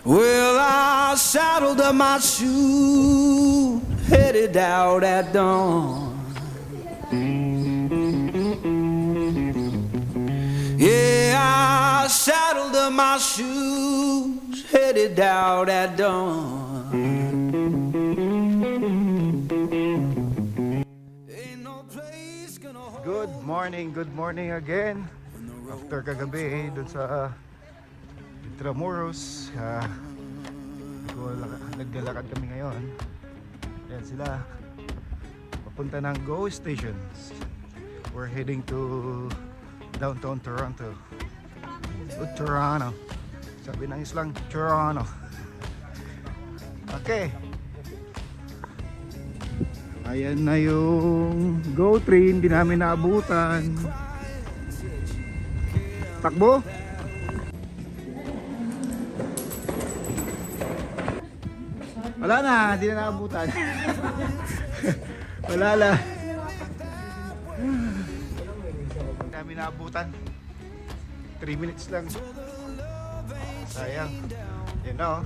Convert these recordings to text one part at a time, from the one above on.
Well, I saddled up my shoes, headed out at dawn. Yeah, I saddled up my shoes, headed out at dawn. Ain't no place gonna hold. Good morning again. After kagabi dun sa Intramuros, naglalakad kami ngayon. Ayan sila, papunta ng Go Stations. We're heading to downtown Toronto. Toronto. Sabi ng islang Toronto. Okay. Ayan na yung Go train, di namin naabutan. Takbo. Wala na, di na naabutan. Wala na. Di namin naabutan. 3 minutes lang. Sayang. Yan na, oh.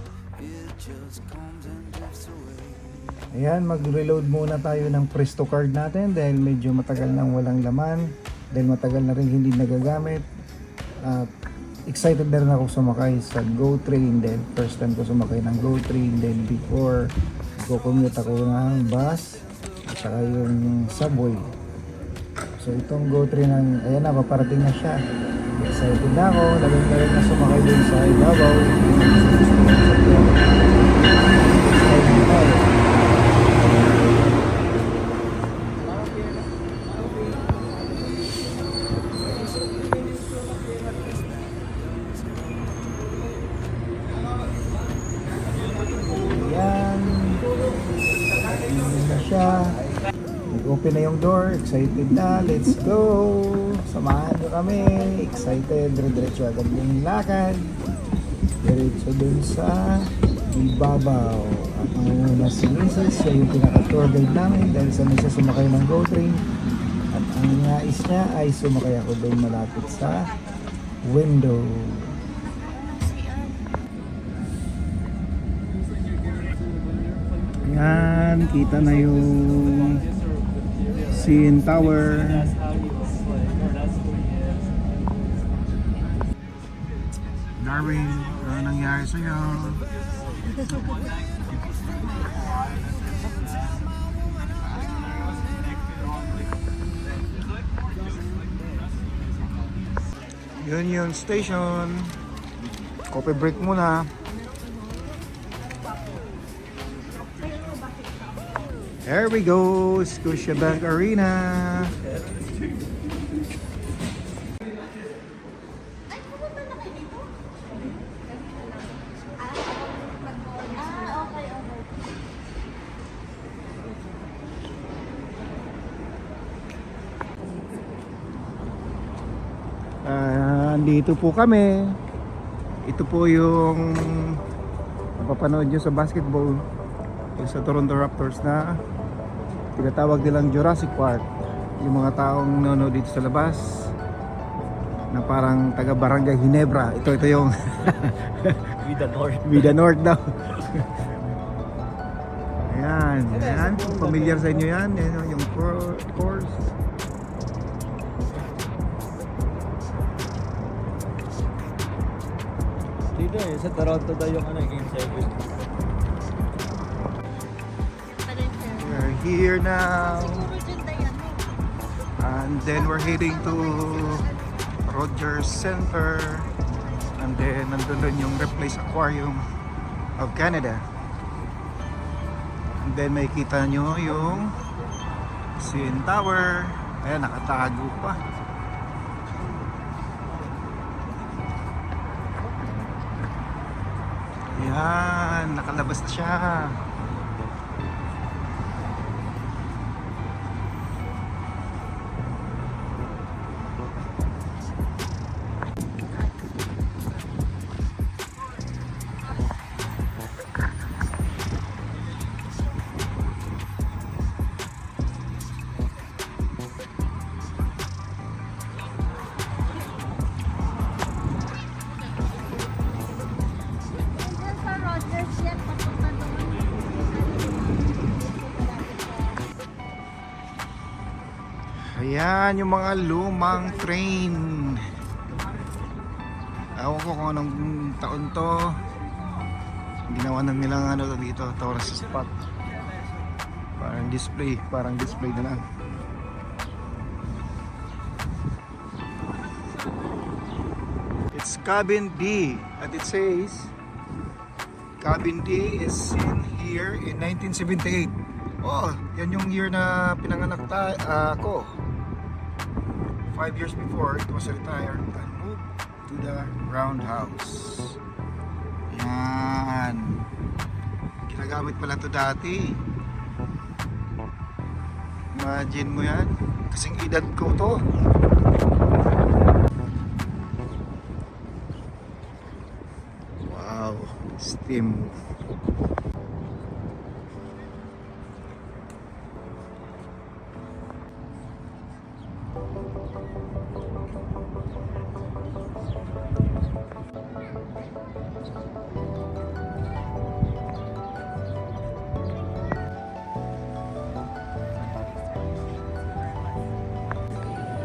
Ayan, mag-reload muna tayo ng Presto card natin dahil medyo matagal nang walang laman, dahil matagal na rin hindi nagagamit. At excited na rin ako sumakay sa Go train dahil first time ko sumakay ng Go train, then before commute ako ng bus at saka yung subway. So itong Go train, ayan na, paparating na siya. Excited na ako, lagay na sumakay din sa ibabaw. Excited na ako. Open na yung door, excited na, let's go! Samahan nyo kami, excited, diretso agad yung lakad. Diretso dun sa ibabaw. At ang una si Mrs. siya yung pinaka-tour guide namin dahil sa siya sumakay ng Go train. At ang nais niya ay sumakay ako doon malapit sa window. Ayan, kita na yung CN Tower. Darwin, ano nangyari sa'yo? Union Station. Coffee break muna. There we go, Scotiabank Arena. Dito po kami. Ito po yung mapapanood nyo sa basketball, yung sa Toronto Raptors na tinatawag nilang Jurassic Park. Yung mga taong nanonood dito sa labas na parang taga Barangay Ginebra. Ito yung Vida North daw. Ayan, ayan. Familiar sa inyo yan. Ayan, yung course. Dito sa Toronto daw yung Game 7. We're here now. And then we're heading to Rogers Center. And then nandun dun yung Replace Aquarium of Canada. And then makikita nyo yung CN Tower. Ayan, nakatago pa. Ayan, nakalabas na siya. Ayan yung mga lumang train. Ewan ko kung anong taon to. Ginawa na nilang ano dito, tourist spot. Parang display na lang. It's cabin D and it says cabin D is seen here in 1978. Oh, yan yung year na pinanganak ako. 5 years before, it was retired and moved to the roundhouse. Yan. Ginagamit pala to dati. Imagine mo yan. Kasing edad ko to. Wow. Steam.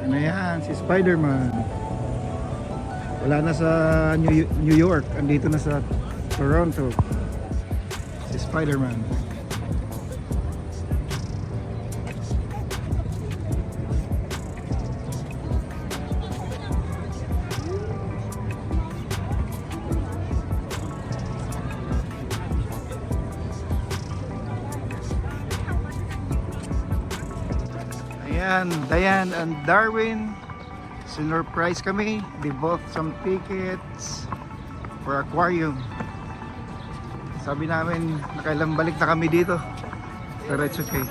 Ano yan? Si Spider-Man. Wala na sa New York. Andito na sa Toronto. Si Spider-Man. Ayan, Diane and Darwin, sinurprise kami. They bought some tickets for aquarium. Sabi namin, nakailang balik na kami dito. Pero it's okay.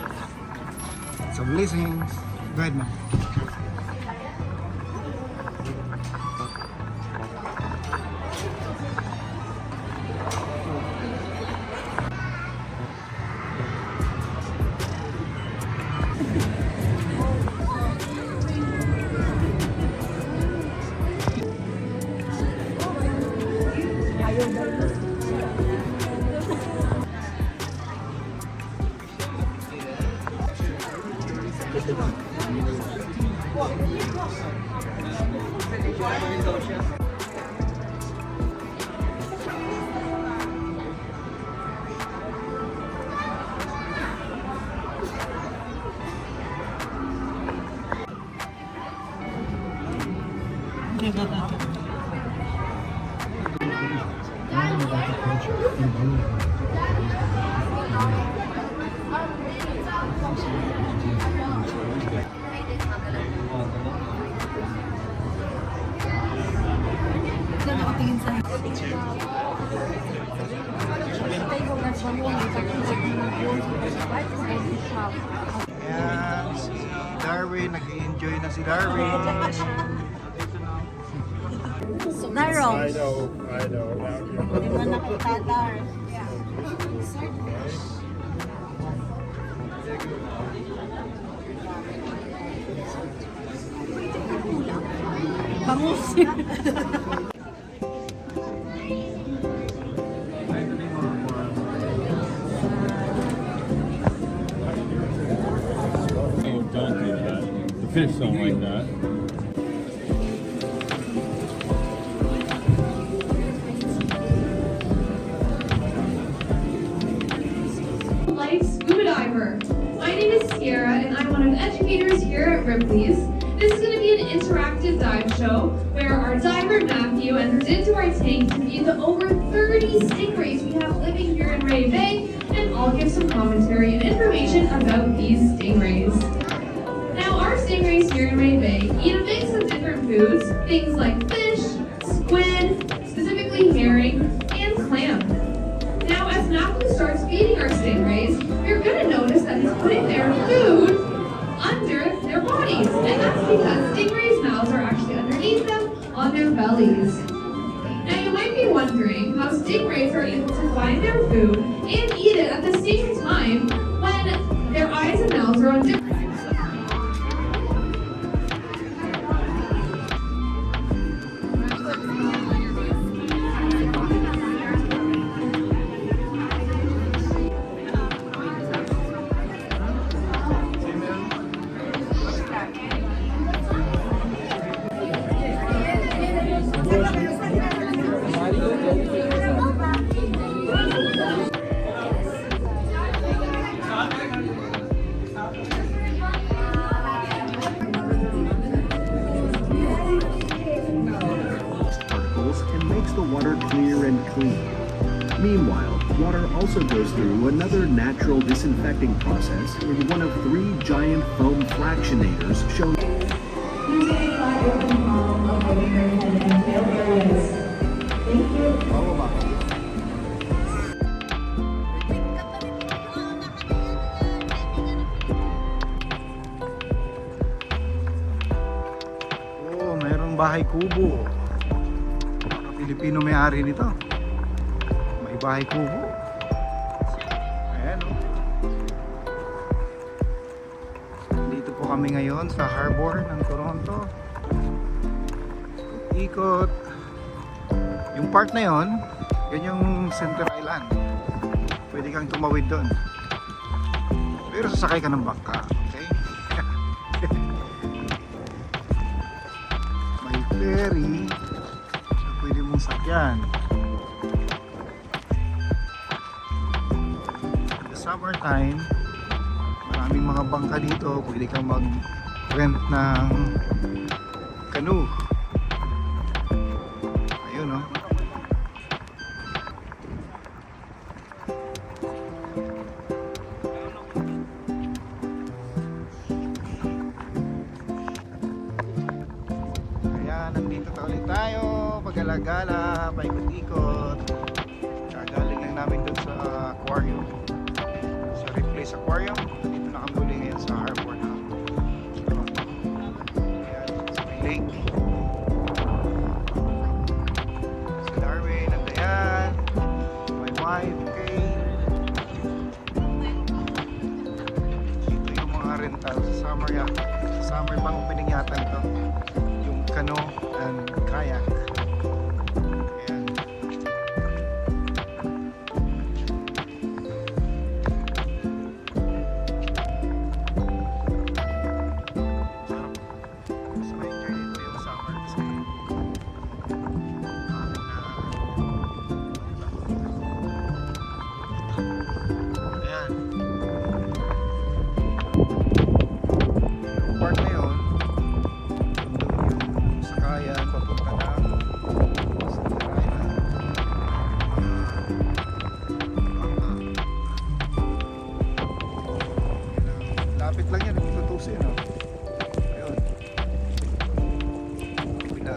Some blessings. Go ahead, ma'am. Ayan, si Darwin, nag-enjoy na si Darwin. Darong. I know. Hindi mo nakita, Dar. Bangus. Oh, don't do that. The fish don't like that. Life scuba diver. My name is Sierra and I'm one of the educators here at Ripley's. This is going to be an interactive dive show where our diver Matthew enters into our tank to view the over 30 stingrays we have living here in Ray Bay, and I'll give some commentary and information about these stingrays. Now our stingrays here in Ray Bay eat a mix of different foods, things like fish, squid, specifically herring, and clam. Now, as Matthew starts feeding our stingrays, you're going to notice that he's putting their food under their bodies. And that's because stingrays' mouths are actually underneath them on their bellies. Now, you might be wondering how stingrays are able to find their food and eat it at the same time when their eyes and mouths are on different. Meanwhile, water also goes through another natural disinfecting process in one of 3 giant foam fractionators shown. Oh, mayroong bahay kubo. Baka Pilipino may-ari nito. May bahay kubo. Ayan oh. Dito po kami ngayon sa harbor ng Toronto. Ikot. Yung part na yon, yan yung Center Island. Pwede kang tumawid doon. Pero sasakay ka ng bangka, okay? May ferry na pwede mong sakyan. In the summertime, maraming mga bangka dito. Pwede kang mag-rent ng canoe. Ayun oh. Nandito na ulit tayo, pag-alagala, paikot-ikot. Kagaling lang namin dun sa aquarium, sa Ripley's Aquarium. Dito na kami uli ngayon sa harbor na Toronto. Ayan, sa may lake. Si Darwin, nandayan. My wife, Kay. Dito yung mga rental sa summer yacht. Sa summer pang opening yata ito. Canoe and kayak. Ayan. Sarap. Gusto ko enjoy dito yung summer kasi ayan. Yung part na yun, kaya papunta ng Center Island. Lapit lang yan, hindi tutusin no? Ayun. Pila.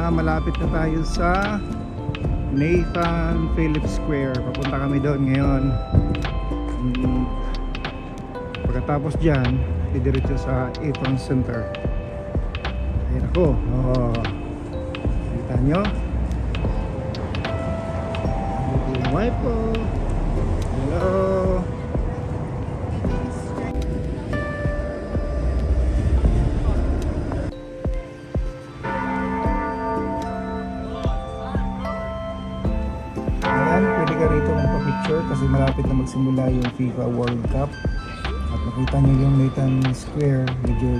Malapit na tayo sa Nathan Phillips Square. Papunta kami doon ngayon. Pagkatapos dyan, didiretso sa Eaton Center. Ayan ako. Oh. Kita nyo? Yung wife po. Hello. Kasi malapit na magsimula yung FIFA World Cup at nakita nyo yung Nathan Square, medyo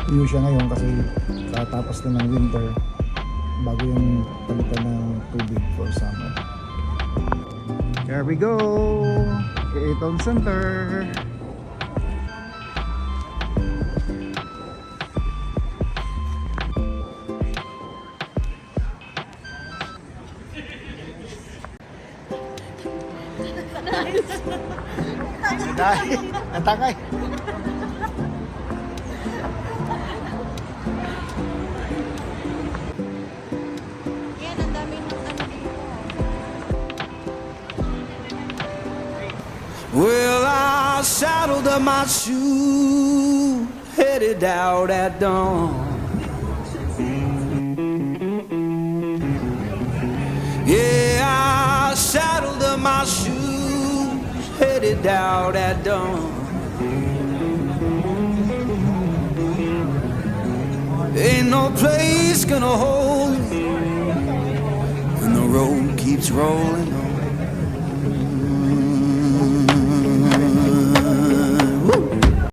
tuyo siya ngayon kasi katapos na ng winter bago yung palitan ng tubig for summer. There we go! Eaton Center! Dahil, natangay. Yan, ang daming ano dito. Well, I saddled up my shoe, headed out at dawn. Yeah, I saddled up my shoe, headed out at dawn. Ain't no place gonna hold you when the road keeps rolling on.